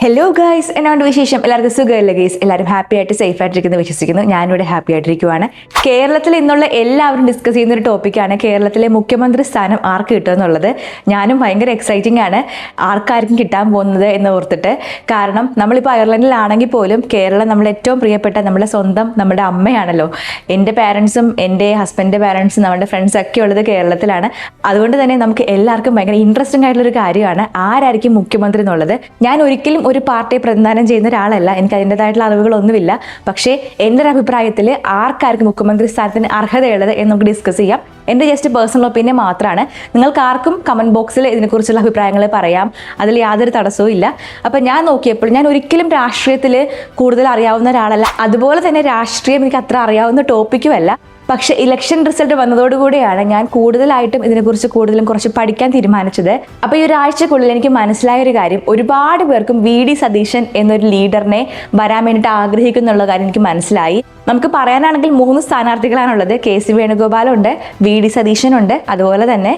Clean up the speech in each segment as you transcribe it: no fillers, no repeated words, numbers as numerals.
Hello guys, എന്നാണ്ട് വിശേഷം? എല്ലാവർക്കും സുഖമല്ലേ ഗൈസ്? എല്ലാവരും ഹാപ്പി ആയിട്ട് സേഫ് ആയിട്ടിരിക്കുന്നു വിശ്വസിക്കുന്നു. ഞാനിവിടെ ഹാപ്പി ആയിട്ടിരിക്കുവാണ്. കേരളത്തിൽ ഇന്നുള്ള എല്ലാവരും ഡിസ്കസ് ചെയ്യുന്ന ഒരു ടോപ്പിക്കാണ് കേരളത്തിലെ മുഖ്യമന്ത്രി സ്ഥാനം ആർക്ക് കിട്ടുക എന്നുള്ളത്. ഞാനും ഭയങ്കര എക്സൈറ്റിംഗ് ആണ് ആർക്കാർക്കും കിട്ടാൻ പോകുന്നത് എന്ന് ഓർത്തിട്ട്. കാരണം നമ്മളിപ്പോൾ അയർലൻഡിലാണെങ്കിൽ പോലും കേരളം നമ്മളെ ഏറ്റവും പ്രിയപ്പെട്ട നമ്മുടെ സ്വന്തം നമ്മുടെ അമ്മയാണല്ലോ. എൻ്റെ പാരൻസും എൻ്റെ ഹസ്ബൻഡിൻ്റെ പാരൻസും നമ്മുടെ ഫ്രണ്ട്സ് ഒക്കെ ഉള്ളത് കേരളത്തിലാണ്. അതുകൊണ്ട് തന്നെ നമുക്ക് എല്ലാവർക്കും ഭയങ്കര ഇൻട്രസ്റ്റിംഗ് ആയിട്ടുള്ളൊരു കാര്യമാണ് ആരായിരിക്കും മുഖ്യമന്ത്രി എന്നുള്ളത്. ഞാൻ ഒരിക്കലും ഒരു പാർട്ടിയെ പ്രതിനിധാനം ചെയ്യുന്ന ഒരാളല്ല, എനിക്ക് അതിൻ്റെതായിട്ടുള്ള അറിവുകളൊന്നുമില്ല. പക്ഷേ എൻ്റെ ഒരു അഭിപ്രായത്തിൽ ആർക്കാർക്കും മുഖ്യമന്ത്രി സ്ഥാനത്തിന് അർഹതയുള്ളത് എന്ന് നമുക്ക് ഡിസ്കസ് ചെയ്യാം. എൻ്റെ ജസ്റ്റ് പേഴ്സണൽ ഒപ്പീനിയൻ മാത്രമാണ്. നിങ്ങൾക്ക് ആർക്കും കമൻറ്റ് ബോക്സിൽ ഇതിനെക്കുറിച്ചുള്ള അഭിപ്രായങ്ങൾ പറയാം, അതിൽ യാതൊരു തടസ്സവും ഇല്ല. അപ്പം ഞാൻ നോക്കിയപ്പോൾ ഞാൻ ഒരിക്കലും രാഷ്ട്രീയത്തിൽ കൂടുതൽ അറിയാവുന്ന ഒരാളല്ല, അതുപോലെ തന്നെ രാഷ്ട്രീയം എനിക്ക് അത്ര അറിയാവുന്ന ടോപ്പിക്കുമല്ല. പക്ഷെ ഇലക്ഷൻ റിസൾട്ട് വന്നതോടുകൂടിയാണ് ഞാൻ കൂടുതലായിട്ടും ഇതിനെക്കുറിച്ച് കുറച്ച് പഠിക്കാൻ തീരുമാനിച്ചത്. അപ്പോൾ ഈ ഒരാഴ്ചക്കുള്ളിൽ എനിക്ക് മനസ്സിലായ ഒരു കാര്യം, ഒരുപാട് പേർക്കും VD സതീശൻ എന്നൊരു ലീഡറിനെ വരാൻ വേണ്ടിയിട്ട് ആഗ്രഹിക്കുന്നുള്ള കാര്യം എനിക്ക് മനസ്സിലായി. നമുക്ക് പറയാനാണെങ്കിൽ 3 സ്ഥാനാർത്ഥികളാണുള്ളത്. KC വേണുഗോപാലുണ്ട്, VD സതീശനുണ്ട്, അതുപോലെ തന്നെ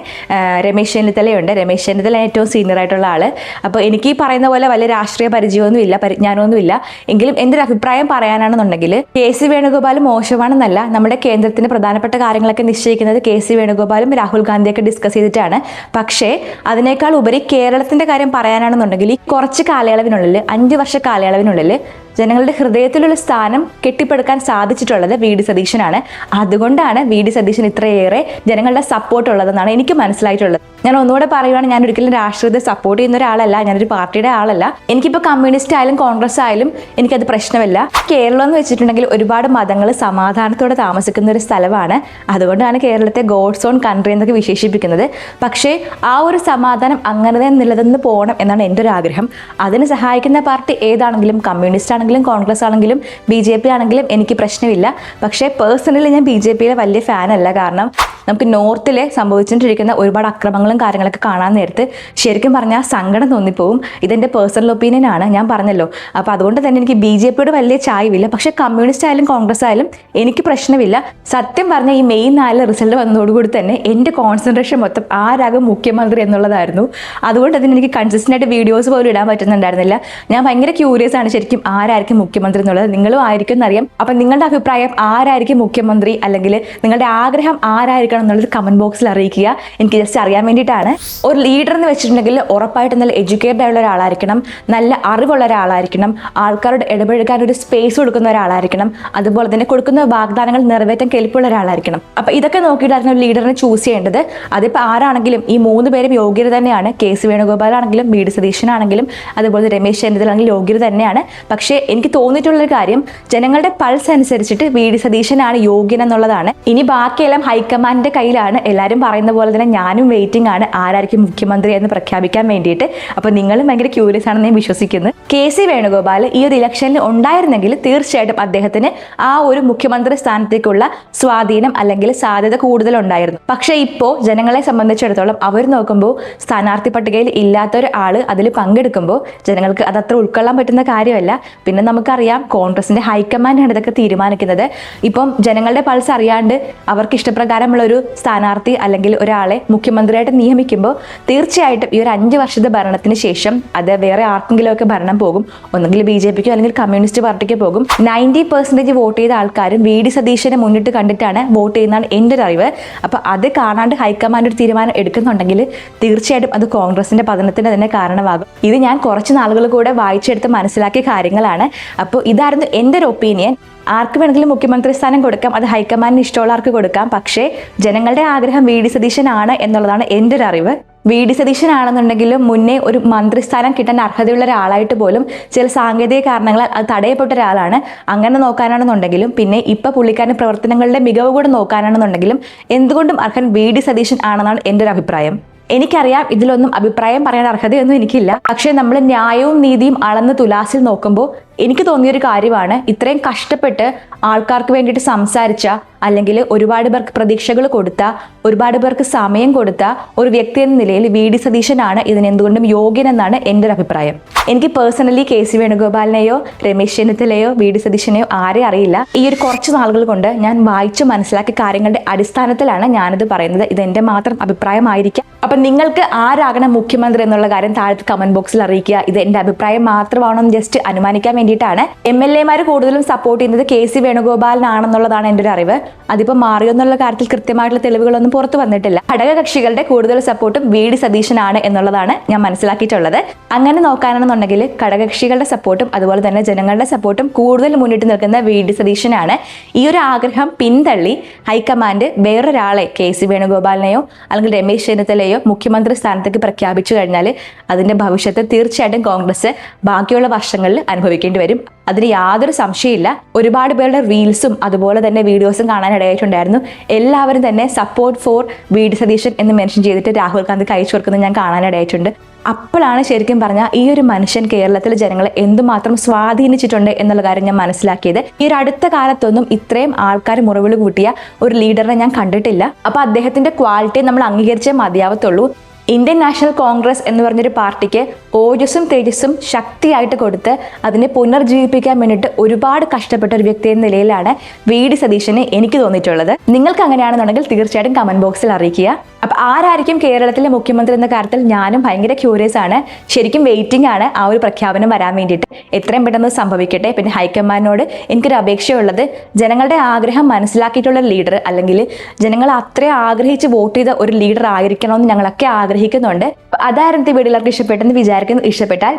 രമേശ് ചെന്നിത്തലയുണ്ട്. രമേശ് ചെന്നിത്തല ഏറ്റവും സീനിയർ ആയിട്ടുള്ള ആള്. അപ്പോൾ എനിക്ക് ഈ പറയുന്ന പോലെ വലിയ രാഷ്ട്രീയ പരിജ്ഞാനമൊന്നുമില്ല. എങ്കിലും എൻ്റെ ഒരു അഭിപ്രായം പറയാനാണെന്നുണ്ടെങ്കിൽ KC വേണുഗോപാൽ മോശമാണെന്നല്ല. നമ്മുടെ കേന്ദ്രത്തിന്റെ പ്രധാനപ്പെട്ട കാര്യങ്ങളൊക്കെ നിശ്ചയിക്കുന്നത് KC വേണുഗോപാലും രാഹുൽ ഗാന്ധിയൊക്കെ ഡിസ്കസ് ചെയ്തിട്ടാണ്. പക്ഷേ അതിനേക്കാൾ ഉപരി കേരളത്തിന്റെ കാര്യം പറയാനാണെന്നുണ്ടെങ്കിൽ ഈ കുറച്ച് കാലയളവിനുള്ളിൽ 5 വർഷ കാലയളവിനുള്ളിൽ ജനങ്ങളുടെ ഹൃദയത്തിലുള്ള സ്ഥാനം കെട്ടിപ്പടുക്കാൻ സാധിച്ചിട്ടുള്ളത് VD സതീശനാണ്. അതുകൊണ്ടാണ് VD സതീശൻ ഇത്രയേറെ ജനങ്ങളുടെ സപ്പോർട്ട് ഉള്ളതെന്നാണ് എനിക്ക് മനസ്സിലായിട്ടുള്ളത്. ഞാൻ ഒന്നുകൂടെ പറയുകയാണ്, ഞാൻ ഒരിക്കലും രാഷ്ട്രീയത്തെ സപ്പോർട്ട് ചെയ്യുന്ന ഒരാളല്ല, ഞാനൊരു പാർട്ടിയുടെ ആളല്ല. എനിക്കിപ്പോൾ കമ്മ്യൂണിസ്റ്റ് ആയാലും കോൺഗ്രസ് ആയാലും എനിക്കത് പ്രശ്നമില്ല. കേരളം എന്ന് വെച്ചിട്ടുണ്ടെങ്കിൽ ഒരുപാട് മതങ്ങൾ സമാധാനത്തോടെ താമസിക്കുന്ന ഒരു സ്ഥലമാണ്. അതുകൊണ്ടാണ് കേരളത്തെ ഗോഡ്സ് ഓൺ കൺട്രി എന്നൊക്കെ വിശേഷിപ്പിക്കുന്നത്. പക്ഷേ ആ ഒരു സമാധാനം അങ്ങനെ തന്നെ നിലനിന്ന് പോകണം എന്നാണ് എൻ്റെ ഒരു ആഗ്രഹം. അതിന് സഹായിക്കുന്ന പാർട്ടി ഏതാണെങ്കിലും, കമ്മ്യൂണിസ്റ്റ് ആണെങ്കിലും കോൺഗ്രസ് ആണെങ്കിലും BJP ആണെങ്കിലും എനിക്ക് പ്രശ്നമില്ല. പക്ഷേ പേഴ്സണലി ഞാൻ BJPയിലെ വലിയ ഫാനല്ല. കാരണം നമുക്ക് നോർത്തിൽ സംഭവിച്ചുകൊണ്ടിരിക്കുന്ന ഒരുപാട് അക്രമങ്ങളും കാര്യങ്ങളൊക്കെ കാണാൻ നേരത്ത് ശരിക്കും പറഞ്ഞാൽ സങ്കടം തോന്നിപ്പോവും. ഇതെൻ്റെ പേഴ്സണൽ ഒപ്പീനിയൻ ആണ്, ഞാൻ പറഞ്ഞല്ലോ. അപ്പോൾ അതുകൊണ്ട് തന്നെ എനിക്ക് BJPയോട് വലിയ ചായവില്ല. പക്ഷേ കമ്മ്യൂണിസ്റ്റ് ആയാലും കോൺഗ്രസ് ആയാലും എനിക്ക് പ്രശ്നമില്ല. സത്യം പറഞ്ഞാൽ ഈ മെയ് 4 റിസൾട്ട് വന്നതോടുകൂടി തന്നെ എൻ്റെ കോൺസെൻട്രേഷൻ മൊത്തം ആരാകും മുഖ്യമന്ത്രി എന്നുള്ളതായിരുന്നു. അതുകൊണ്ട് തന്നെ എനിക്ക് കൺസിസ്റ്റൻ്റ് ആയിട്ട് വീഡിയോസ് പോലും ഇടാൻ പറ്റുന്നുണ്ടായിരുന്നില്ല. ഞാൻ ഭയങ്കര ക്യൂരിയസ് ആണ് ശരിക്കും ആരായിരിക്കും മുഖ്യമന്ത്രി എന്നുള്ളത്. നിങ്ങളും ആയിരിക്കും എന്നറിയാം. അപ്പം നിങ്ങളുടെ അഭിപ്രായം ആരായിരിക്കും മുഖ്യമന്ത്രി, അല്ലെങ്കിൽ നിങ്ങളുടെ ആഗ്രഹം ആരായിരിക്കണം എന്നുള്ളത് കമന്റ് ബോക്സിൽ അറിയിക്കുക. എനിക്ക് ജസ്റ്റ് അറിയാൻ വേണ്ടിയിട്ടാണ്. ഒരു ലീഡർ എന്ന് വെച്ചിട്ടുണ്ടെങ്കിൽ ഉറപ്പായിട്ടും നല്ല എഡ്യൂക്കേറ്റഡ് ആയുള്ള ഒരാളായിരിക്കണം, നല്ല അറിവുള്ള ഒരാളായിരിക്കണം, ആൾക്കാരോട് ഇടപഴകാൻ ഒരു സ്പേസ് കൊടുക്കുന്ന ഒരാളായിരിക്കണം, അതുപോലെ തന്നെ കൊടുക്കുന്ന വാഗ്ദാനങ്ങൾ നിറവേറ്റാൻ കെൽപ്പുള്ള ഒരാളായിരിക്കണം. അപ്പം ഇതൊക്കെ നോക്കിയിട്ടായിരുന്നു ഒരു ലീഡറിനെ ചൂസ് ചെയ്യേണ്ടത്. അതിപ്പോൾ ആരാണെങ്കിലും ഈ 3 പേരും യോഗ്യത തന്നെയാണ്. KC വേണുഗോപാൽ ആണെങ്കിലും VD സതീശനാണെങ്കിലും അതുപോലെ രമേശ് ചെന്നിത്തല ആണെങ്കിലും യോഗ്യത തന്നെയാണ്. പക്ഷേ എനിക്ക് തോന്നിയിട്ടുള്ളൊരു കാര്യം, ജനങ്ങളുടെ പൾസ് അനുസരിച്ചിട്ട് VD സതീശനാണ് യോഗ്യൻ എന്നുള്ളതാണ്. ഇനി ബാക്കിയെല്ലാം ഹൈക്കമാൻഡിന്റെ കയ്യിലാണ്. എല്ലാവരും പറയുന്ന പോലെ തന്നെ ഞാനും വെയിറ്റിംഗ് ആണ് ആരായിരിക്കും മുഖ്യമന്ത്രി എന്ന് പ്രഖ്യാപിക്കാൻ വേണ്ടിയിട്ട്. അപ്പോൾ നിങ്ങളും ഭയങ്കര ക്യൂരിയസ് ആണെന്ന് ഞാൻ വിശ്വസിക്കുന്നു. KC വേണുഗോപാൽ ഈ ഒരു ഇലക്ഷനിൽ ഉണ്ടായിരുന്നെങ്കിൽ തീർച്ചയായിട്ടും അദ്ദേഹത്തിന് ആ ഒരു മുഖ്യമന്ത്രി സ്ഥാനത്തേക്കുള്ള സ്വാധീനം അല്ലെങ്കിൽ സാധ്യത കൂടുതലുണ്ടായിരുന്നു. പക്ഷേ ഇപ്പോൾ ജനങ്ങളെ സംബന്ധിച്ചിടത്തോളം അവർ നോക്കുമ്പോൾ സ്ഥാനാർത്ഥി പട്ടികയിൽ ഇല്ലാത്ത ഒരാൾ അതിൽ പങ്കെടുക്കുമ്പോൾ ജനങ്ങൾക്ക് അതത്ര ഉൾക്കൊള്ളാൻ പറ്റുന്ന കാര്യമല്ല. പിന്നെ നമുക്കറിയാം കോൺഗ്രസിന്റെ ഹൈക്കമാൻഡാണ് ഇതൊക്കെ തീരുമാനിക്കുന്നത്. ഇപ്പം ജനങ്ങളുടെ പൾസ് അറിയാണ്ട് അവർക്ക് ഇഷ്ടപ്രകാരമുള്ള ഒരു സ്ഥാനാർത്ഥി അല്ലെങ്കിൽ ഒരാളെ മുഖ്യമന്ത്രിയായിട്ട് നിയമിക്കുമ്പോൾ തീർച്ചയായിട്ടും ഈ ഒരു 5 വർഷത്തെ ഭരണത്തിന് ശേഷം അത് വേറെ ആർക്കെങ്കിലും ഒക്കെ ഭരണം പോകും. ഒന്നെങ്കിൽ BJPക്കോ അല്ലെങ്കിൽ കമ്മ്യൂണിസ്റ്റ് പാർട്ടിക്കോ പോകും. 90% വോട്ട് ചെയ്ത ആൾക്കാരും VD സതീശനെ മുന്നിട്ട് കണ്ടിട്ടാണ് വോട്ട് ചെയ്യുന്നതാണ് എൻ്റെ ഒരു അറിവ്. അപ്പോൾ അത് കാണാണ്ട് ഹൈക്കമാൻഡ് ഒരു തീരുമാനം എടുക്കുന്നുണ്ടെങ്കിൽ തീർച്ചയായിട്ടും അത് കോൺഗ്രസിന്റെ പതനത്തിന് തന്നെ കാരണമാകും. ഇത് ഞാൻ കുറച്ച് നാളുകൾ കൂടെ വായിച്ചെടുത്ത് മനസ്സിലാക്കിയ കാര്യങ്ങളാണ്. അപ്പോൾ ഇതായിരുന്നു എൻ്റെ ഒരു ഒപ്പീനിയൻ. ആർക്ക് വേണമെങ്കിലും മുഖ്യമന്ത്രി സ്ഥാനം കൊടുക്കാം, അത് ഹൈക്കമാൻഡിന് ഇഷ്ടമുള്ള ആർക്ക് കൊടുക്കാം. പക്ഷേ ജനങ്ങളുടെ ആഗ്രഹം VD സതീശനാണ് എന്നുള്ളതാണ് എൻ്റെ ഒരു അറിവ്. VD സതീശനാണെന്നുണ്ടെങ്കിലും മുന്നേ ഒരു മന്ത്രിസ്ഥാനം കിട്ടാൻ അർഹതയുള്ള ഒരാളായിട്ട് പോലും ചില സാങ്കേതിക കാരണങ്ങളാൽ അത് തടയപ്പെട്ട ഒരാളാണ്. അങ്ങനെ നോക്കാനാണെന്നുണ്ടെങ്കിലും പിന്നെ ഇപ്പം പുള്ളിക്കാരൻ്റെ പ്രവർത്തനങ്ങളുടെ മികവ് കൂടെ നോക്കാനാണെന്നുണ്ടെങ്കിലും എന്തുകൊണ്ടും അർഹൻ VD സതീശൻ ആണെന്നാണ് എൻ്റെ ഒരു അഭിപ്രായം. എനിക്കറിയാം ഇതിലൊന്നും അഭിപ്രായം പറയാൻ അർഹതയൊന്നും എനിക്കില്ല. പക്ഷേ നമ്മൾ ന്യായവും നീതിയും അളന്ന് തുലാസിൽ നോക്കുമ്പോൾ എനിക്ക് തോന്നിയൊരു കാര്യമാണ്, ഇത്രയും കഷ്ടപ്പെട്ട് ആൾക്കാർക്ക് വേണ്ടിയിട്ട് സംസാരിച്ച, അല്ലെങ്കിൽ ഒരുപാട് പേർക്ക് പ്രതീക്ഷകൾ കൊടുത്ത, ഒരുപാട് പേർക്ക് സമയം കൊടുത്ത ഒരു വ്യക്തി എന്ന നിലയിൽ വി.ഡി. സതീശനാണ് ഇതിനെന്തുകൊണ്ടും യോഗ്യനെന്നാണ് എൻ്റെ ഒരു അഭിപ്രായം. എനിക്ക് പേഴ്സണലി കെ.സി. വേണുഗോപാലിനെയോ രമേശ് ചെന്നിത്തലയോ വി.ഡി. സതീശനെയോ ആരെ അറിയില്ല. ഈ ഒരു കുറച്ച് നാളുകൾ കൊണ്ട് ഞാൻ വായിച്ചു മനസ്സിലാക്കിയ കാര്യങ്ങളുടെ അടിസ്ഥാനത്തിലാണ് ഞാനിത് പറയുന്നത്. ഇത് എൻ്റെ മാത്രം അഭിപ്രായമായിരിക്കാം. അപ്പൊ നിങ്ങൾക്ക് ആരാകണം മുഖ്യമന്ത്രി എന്നുള്ള കാര്യം താഴത്തെ കമന്റ് ബോക്സിൽ അറിയിക്കുക. ഇത് എൻ്റെ അഭിപ്രായം മാത്രമാണെന്ന് ജസ്റ്റ് അനുമാനിക്കാൻ വേണ്ടിയിട്ടാണ്. MLA കൂടുതലും സപ്പോർട്ട് ചെയ്യുന്നത് കെ.സി. വേണുഗോപാലിനാണെന്നുള്ളതാണ് എൻ്റെ ഒരു അറിവ്. അതിപ്പോൾ മാറിയോ എന്നുള്ള കാര്യത്തിൽ കൃത്യമായിട്ടുള്ള തെളിവുകളൊന്നും പുറത്തു വന്നിട്ടില്ല. ഘടകകക്ഷികളുടെ കൂടുതൽ സപ്പോർട്ടും വി.ഡി. സതീശനാണ് എന്നുള്ളതാണ് ഞാൻ മനസ്സിലാക്കിയിട്ടുള്ളത്. അങ്ങനെ നോക്കാനാണെന്നുണ്ടെങ്കിൽ ഘടകകക്ഷികളുടെ സപ്പോർട്ടും അതുപോലെ തന്നെ ജനങ്ങളുടെ സപ്പോർട്ടും കൂടുതൽ മുന്നിട്ട് നിൽക്കുന്ന വി.ഡി. സതീശനാണ്. ഈ ഒരു ആഗ്രഹം പിന്തള്ളി ഹൈക്കമാൻഡ് വേറൊരാളെ കെ.സി. വേണുഗോപാലിനെയോ അല്ലെങ്കിൽ രമേശ് ചെന്നിത്തലയോ മുഖ്യമന്ത്രി സ്ഥാനത്തേക്ക് പ്രഖ്യാപിച്ചു കഴിഞ്ഞാൽ അതിന്റെ ഭവിഷ്യത്ത് തീർച്ചയായിട്ടും കോൺഗ്രസ് ബാക്കിയുള്ള വർഷങ്ങളിൽ അനുഭവിക്കേണ്ടി വരും. അതിന് യാതൊരു സംശയമില്ല. ഒരുപാട് പേരുടെ റീൽസും അതുപോലെ തന്നെ വീഡിയോസും കാണാൻ ഇടയായിട്ടുണ്ടായിരുന്നു. എല്ലാവരും തന്നെ സപ്പോർട്ട് ഫോർ വി.ഡി. സതീശൻ എന്ന് മെൻഷൻ ചെയ്തിട്ട് രാഹുൽ ഗാന്ധി കഴിച്ചു കൊടുക്കുന്നത് ഞാൻ കാണാനിടയായിട്ടുണ്ട്. അപ്പോഴാണ് ശരിക്കും പറഞ്ഞാൽ ഈ ഒരു മനുഷ്യൻ കേരളത്തിലെ ജനങ്ങളെ എന്തുമാത്രം സ്വാധീനിച്ചിട്ടുണ്ട് എന്നുള്ള കാര്യം ഞാൻ മനസ്സിലാക്കിയത്. ഈ ഒരു അടുത്ത കാലത്തൊന്നും ഇത്രയും ആൾക്കാർ മുറിവിൽ കൂട്ടിയ ഒരു ലീഡറിനെ ഞാൻ കണ്ടിട്ടില്ല. അപ്പൊ അദ്ദേഹത്തിന്റെ ക്വാളിറ്റി നമ്മൾ അംഗീകരിച്ചേ മതിയാവത്തുള്ളൂ. ഇന്ത്യൻ നാഷണൽ കോൺഗ്രസ് എന്ന് പറഞ്ഞൊരു പാർട്ടിക്ക് ഓജസ്സും തേജസ്സും ശക്തിയായിട്ട് കൊടുത്ത് അതിനെ പുനർജീവിപ്പിക്കാൻ വേണ്ടിയിട്ട് ഒരുപാട് കഷ്ടപ്പെട്ട ഒരു വ്യക്തി എന്ന നിലയിലാണ് വി.ഡി. സതീശനെ എനിക്ക് തോന്നിയിട്ടുള്ളത്. നിങ്ങൾക്ക് അങ്ങനെയാണെന്നുണ്ടെങ്കിൽ തീർച്ചയായിട്ടും കമന്റ് ബോക്സിൽ അറിയിക്കുക. അപ്പൊ ആരായിരിക്കും കേരളത്തിലെ മുഖ്യമന്ത്രി എന്ന കാര്യത്തിൽ ഞാനും ഭയങ്കര ക്യൂരിയസ് ആണ്. ശരിക്കും വെയിറ്റിംഗ് ആണ് ആ ഒരു പ്രഖ്യാപനം വരാൻ വേണ്ടിയിട്ട്. എത്രയും പെട്ടെന്ന് സംഭവിക്കട്ടെ. പിന്നെ ഹൈക്കമാൻഡിനോട് എനിക്കൊരു അപേക്ഷയുള്ളത്, ജനങ്ങളുടെ ആഗ്രഹം മനസ്സിലാക്കിയിട്ടുള്ള ലീഡർ, അല്ലെങ്കിൽ ജനങ്ങൾ അത്രയും ആഗ്രഹിച്ച് വോട്ട് ചെയ്ത ഒരു ലീഡർ ആയിരിക്കണമെന്ന് ഞങ്ങളൊക്കെ ആഗ്രഹിക്കുന്നുണ്ട്. അതായിരുന്നു വീഡിയോ എല്ലാവർക്കും ഇഷ്ടപ്പെട്ടെന്ന് വിചാരിക്കുന്നു. ഇഷ്ടപ്പെട്ടാൽ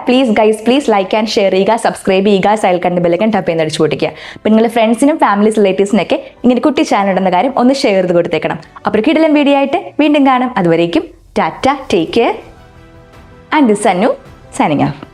പ്ലീസ് ലൈക്ക് ആൻഡ് ഷെയർ ചെയ്യുക, സബ്സ്ക്രൈബ് ചെയ്യുക, സൈൽ കണ്ട് ബെല്ലൈക്കൺ ടപ്പ് ചെയ്ത് അടിച്ചു പൊട്ടിക്കുക. അപ്പം നിങ്ങളുടെ ഫ്രണ്ട്സിനും ഫാമിലീസ് റിലേറ്റീവ്സിനൊക്കെ ഇങ്ങനെ കുട്ടി ചാനൽ ഉണ്ടെന്ന കാര്യം ഒന്ന് ഷെയർ ചെയ്ത് കൊടുത്തേക്കണം. അപ്പോൾ കിടിലൻ വീഡിയോ ആയിട്ട് വീണ്ടും കാണാം. അതുവരേക്കും tata, take care, and this Sannu signing of.